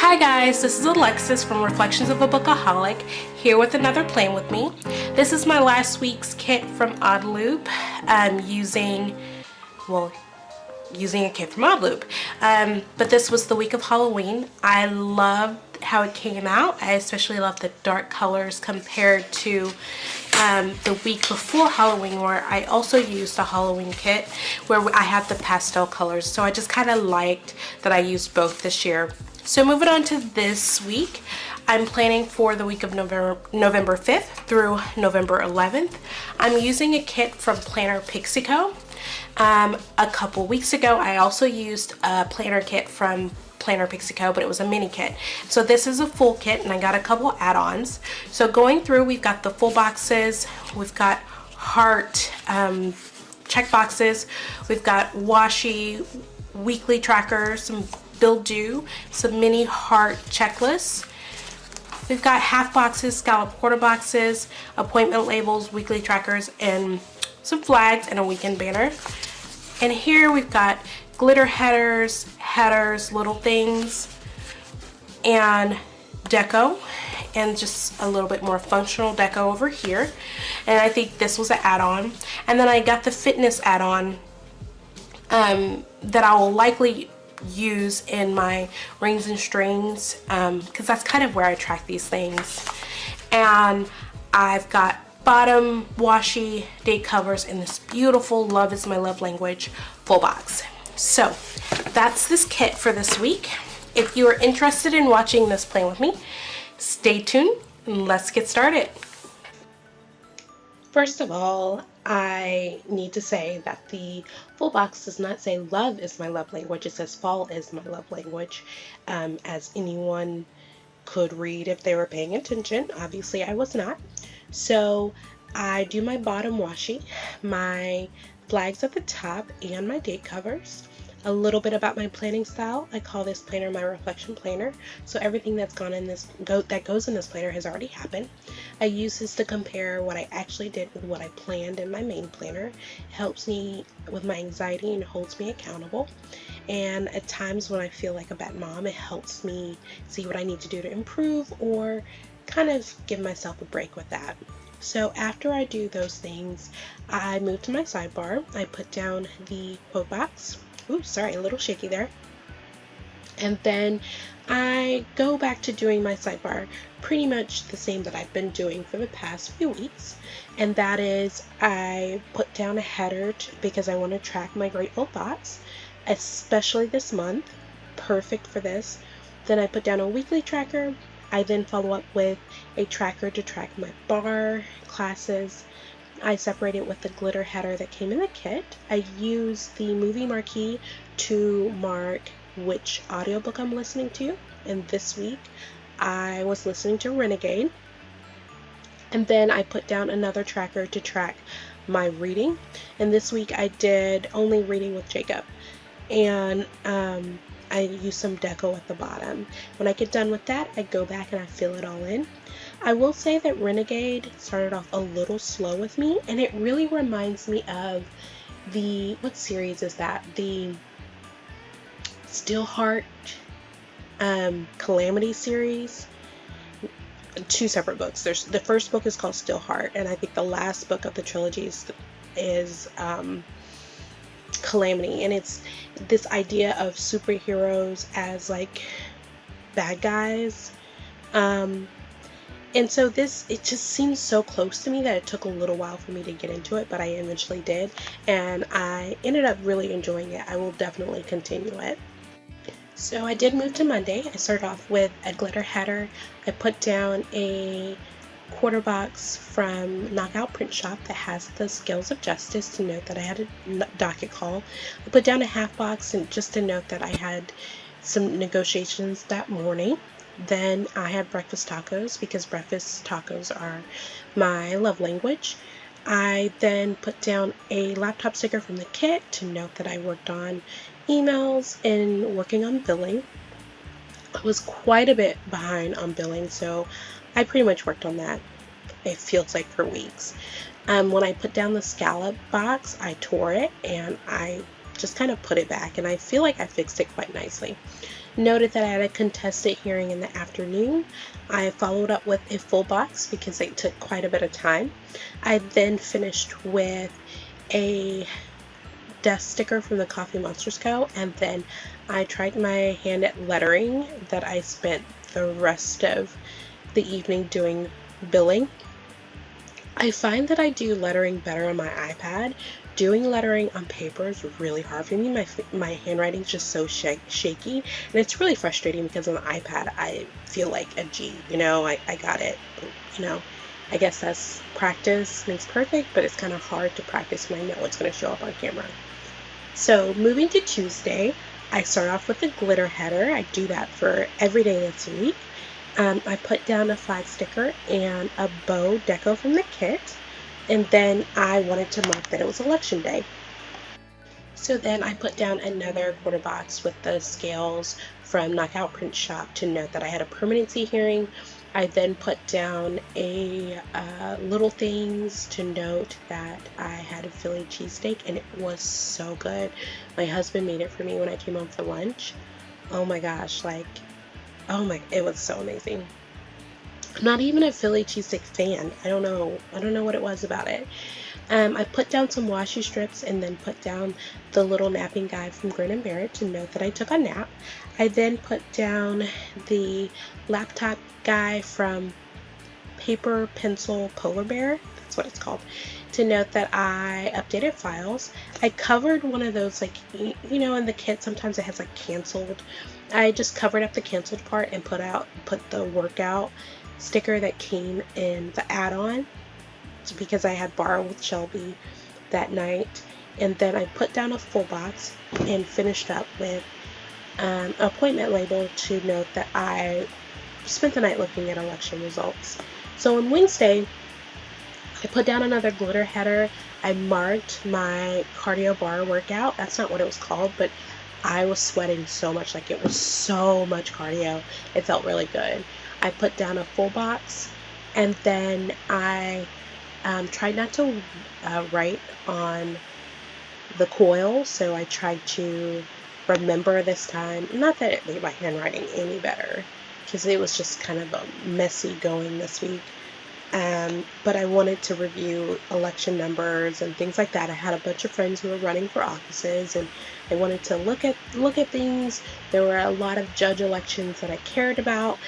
Hi guys, this is Alexis from Reflections of a Bookaholic, here with another plan with me. This is my last week's kit from Oddloop. Using a kit from Oddloop. But this was the week of Halloween. I loved how it came out. I especially love the dark colors compared to the week before Halloween, where I also used a Halloween kit where I had the pastel colors. So I just kind of liked that I used both this year. So moving on to this week, I'm planning for the week of November 5th through November 11th. I'm using a kit from planner Pixie Co. A couple weeks ago, I also used a planner kit from planner Pixie Co, but it was a mini kit. So this is a full kit, and I got a couple add-ons. So going through, we've got the full boxes, we've got heart check boxes, we've got washi weekly trackers, some bill due, some mini heart checklists. We've got half boxes, scallop quarter boxes, appointment labels, weekly trackers, and some flags and a weekend banner. And here we've got glitter headers, little things, and deco, and just a little bit more functional deco over here. And I think this was an add-on. And then I got the fitness add-on that I will likely use in my rings and strings, because that's kind of where I track these things. And I've got bottom washi date covers in this beautiful Love is My Love Language full box. So that's this kit for this week. If you are interested in watching this plan with me, stay tuned and let's get started. First of all, I need to say that the full box does not say love is my love language. It says fall is my love language, as anyone could read if they were paying attention. Obviously, I was not. So I do my bottom washi, my flags at the top, and my date covers. A little bit about my planning style. I call this planner my reflection planner. So everything that goes in this planner has already happened. I use this to compare what I actually did with what I planned in my main planner. It helps me with my anxiety and holds me accountable. And at times when I feel like a bad mom, it helps me see what I need to do to improve or kind of give myself a break with that. So after I do those things, I move to my sidebar. I put down the quote box. Ooh, sorry, a little shaky there. And then I go back to doing my sidebar pretty much the same that I've been doing for the past few weeks. And that is, I put down a header because I want to track my grateful thoughts, especially this month. Perfect for this. Then I put down a weekly tracker. I then follow up with a tracker to track my bar classes. I separate it with the glitter header that came in the kit. I use the movie marquee to mark which audiobook I'm listening to. And this week I was listening to Renegade. And then I put down another tracker to track my reading. And this week I did only reading with Jacob. And I use some deco at the bottom. When I get done with that, I go back and I fill it all in. I will say that Renegade started off a little slow with me, and it really reminds me of what series is that? The Steelheart Calamity series. Two separate books. The first book is called Steelheart, and I think the last book of the trilogy is Calamity, and it's this idea of superheroes as like bad guys, and so it just seems so close to me that it took a little while for me to get into it, but I eventually did, and I ended up really enjoying it. I will definitely continue it. So I did move to Monday. I started off with a glitter header. I put down a quarter box from Knockout Print Shop that has the Scales of Justice to note that I had a docket call. I put down a half box and just to note that I had some negotiations that morning. Then I had breakfast tacos because breakfast tacos are my love language. I then put down a laptop sticker from the kit to note that I worked on emails and working on billing. I was quite a bit behind on billing, so I pretty much worked on that, it feels like, for weeks. When I put down the scallop box, I tore it and I just kind of put it back, and I feel like I fixed it quite nicely. Noted that I had a contested hearing in the afternoon. I followed up with a full box because it took quite a bit of time. I then finished with a desk sticker from the Coffee Monsters Co. And then I tried my hand at lettering that I spent the rest of the evening doing billing. I find that I do lettering better on my iPad. Doing lettering on paper is really hard for me. My handwriting is just so shaky, and it's really frustrating because on the iPad I feel like a G, I got it, I guess that's practice makes perfect, but it's kind of hard to practice when I know it's going to show up on camera. So moving to Tuesday, I start off with a glitter header. I do that for every day this week. I put down a flag sticker and a bow deco from the kit, and then I wanted to mark that it was election day. So then I put down another quarter box with the scales from Knockout Print Shop to note that I had a permanency hearing. I then put down a little things to note that I had a Philly cheesesteak, and it was so good. My husband made it for me when I came home for lunch. Oh my gosh, it was so amazing. I'm not even a Philly cheesesteak fan. I don't know what it was about it. I put down some washi strips and then put down the little napping guide from Grin & Bear It to note that I took a nap. I then put down the laptop guy from Paper Pencil Polar Bear, that's what it's called, to note that I updated files. I covered one of those, in the kit sometimes it has canceled. I just covered up the canceled part and put the workout sticker that came in the add-on, because I had borrowed with Shelby that night. And then I put down a full box and finished up with an appointment label to note that I spent the night looking at election results. So on Wednesday, I put down another glitter header. I marked my cardio bar workout. That's not what it was called, but I was sweating so much, it was so much cardio. It felt really good. I put down a full box, and then I tried not to write on the coil, so I tried to remember this time. Not that it made my handwriting any better, because it was just kind of a messy going this week. But I wanted to review election numbers and things like that. I had a bunch of friends who were running for offices, and I wanted to look at things. There were a lot of judge elections that I cared about,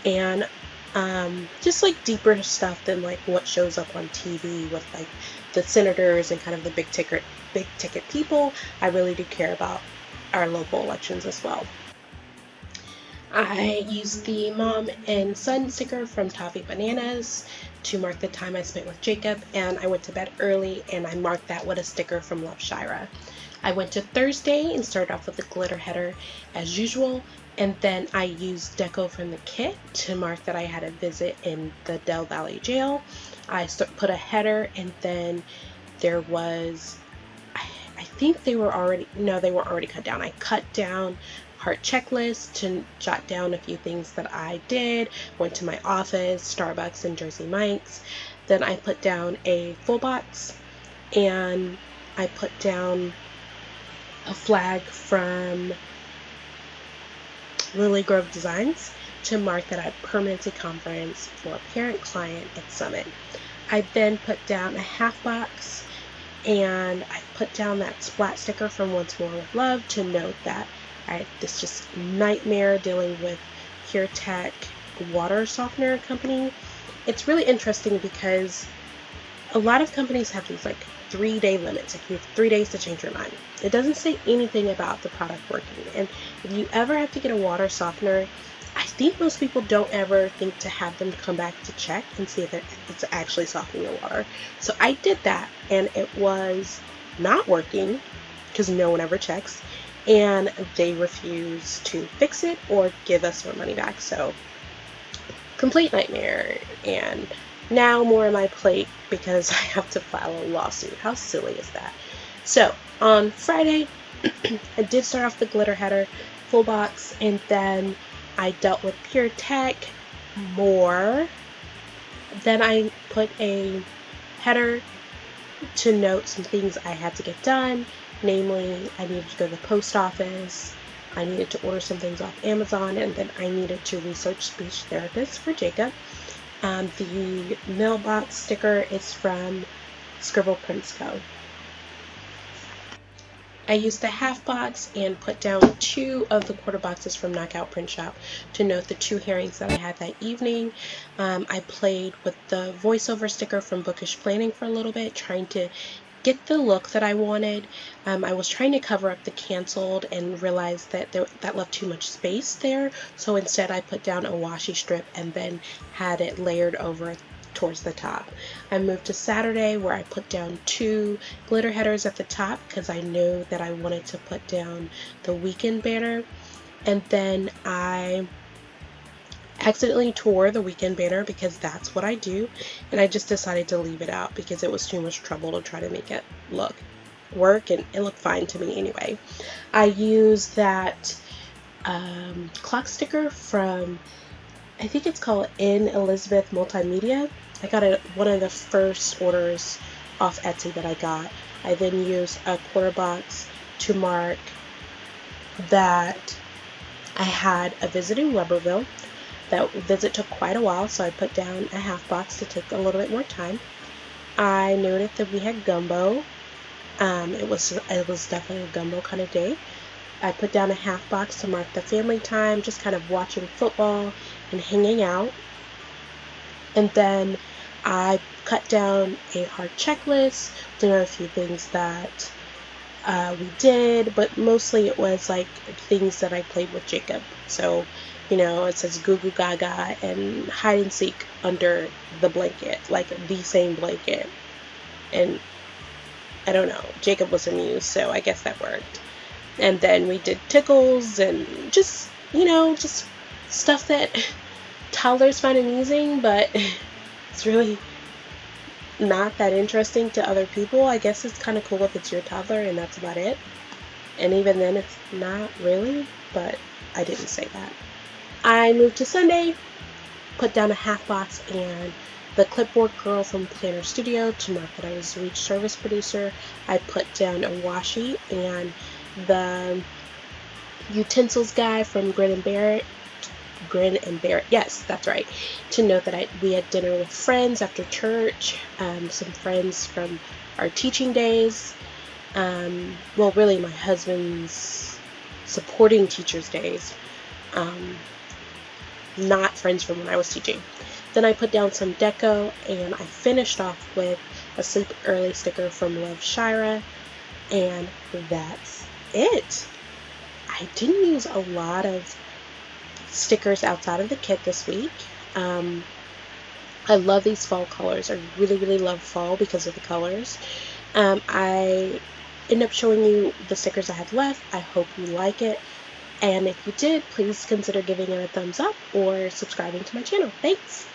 and just deeper stuff than what shows up on TV with the senators and kind of the big ticket people. I really do care about our local elections as well. I used the mom and son sticker from Toffee Bananas to mark the time I spent with Jacob, and I went to bed early and I marked that with a sticker from Love Shira. I went to Thursday and started off with a glitter header as usual, and then I used deco from the kit to mark that I had a visit in the Del Valley jail. I put a header, and then there was, I think they weren't already cut down. I cut down heart checklist to jot down a few things that I did. Went to my office, Starbucks, and Jersey Mike's. Then I put down a full box, and I put down a flag from Lily Grove Designs to mark that I had permanency conference for parent-client at Summit. I then put down a half box, and I put down that splat sticker from Once More with Love to note that I had this just nightmare dealing with Pure Tech water softener company. It's really interesting because a lot of companies have these 3-day limits. You have 3 days to change your mind. It doesn't say anything about the product working. And if you ever have to get a water softener, I think most people don't ever think to have them come back to check and see if it's actually softening your water. So I did that, and it was not working because no one ever checks, and they refuse to fix it or give us our money back. So complete nightmare, and now more on my plate because I have to file a lawsuit. How silly is that? So on Friday, I did start off the glitter header, full box, and then I dealt with Pure Tech more. Then I put a header to note some things I had to get done, Namely, I needed to go to the post office, I needed to order some things off Amazon, and then I needed to research speech therapists for Jacob. The mailbox sticker is from Pixie Co. I used the half box and put down 2 of the quarter boxes from Knockout Print Shop to note the 2 hearings that I had that evening. I played with the voiceover sticker from Bookish Planning for a little bit, trying to get the look that I wanted. I was trying to cover up the canceled and realized that that left too much space there, so instead I put down a washi strip and then had it layered over towards the top. I moved to Saturday, where I put down 2 glitter headers at the top because I knew that I wanted to put down the weekend banner, and then I accidentally tore the weekend banner because that's what I do, and I just decided to leave it out because it was too much trouble to try to make it work, and it looked fine to me anyway. I used that clock sticker from, I think it's called In Elizabeth Multimedia. I got one of the first orders off Etsy that I got. I then used a quarter box to mark that I had a visit in Weberville. That visit took quite a while, so I put down a half box to take a little bit more time. I noted that we had gumbo. It was definitely a gumbo kind of day. I put down a half box to mark the family time, just kind of watching football and hanging out. And then I cut down a hard checklist. There are a few things that we did, but mostly it was like things that I played with Jacob. So, it says goo goo gaga and hide and seek under the blanket, like the same blanket. And I don't know, Jacob was amused, so I guess that worked. And then we did tickles and just stuff that toddlers find amusing, but it's really not that interesting to other people. I guess it's kind of cool if it's your toddler and that's about it. And even then, it's not really, but I didn't say that. I moved to Sunday, put down a half box and the clipboard girl from Planner Studio to mark that I was Reach Service Producer. I put down a washi and the utensils guy from Grin and Barrett, yes, that's right, to note that we had dinner with friends after church, some friends from our teaching days, really my husband's supporting teachers days, not friends from when I was teaching. Then I put down some deco, and I finished off with a Sleep Early sticker from Love Shira, and that's it. I didn't use a lot of stickers outside of the kit this week. I love these fall colors. I really, really love fall because of the colors. I end up showing you the stickers I have left. I hope you like it. And if you did, please consider giving it a thumbs up or subscribing to my channel. Thanks!